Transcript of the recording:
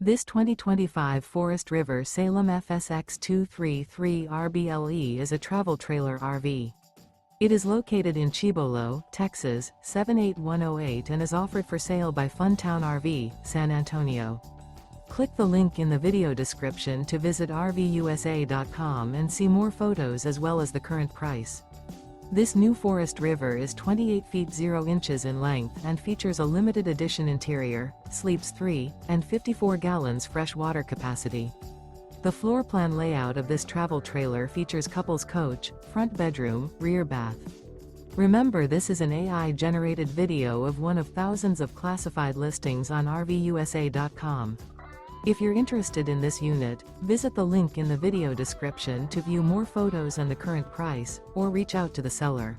This 2025 Forest River Salem FSX 233 RBLE is a travel trailer RV. It is located in Cibolo, Texas, 78108 and is offered for sale by Funtown RV, San Antonio. Click the link in the video description to visit RVUSA.com and see more photos as well as the current price. This new Forest River is 28 feet 0 inches in length and features a limited edition interior, sleeps 3, and 54 gallons fresh water capacity. The floor plan layout of this travel trailer features couples coach, front bedroom, rear bath. Remember, this is an AI-generated video of one of thousands of classified listings on RVUSA.com. If you're interested in this unit, visit the link in the video description to view more photos and the current price, or reach out to the seller.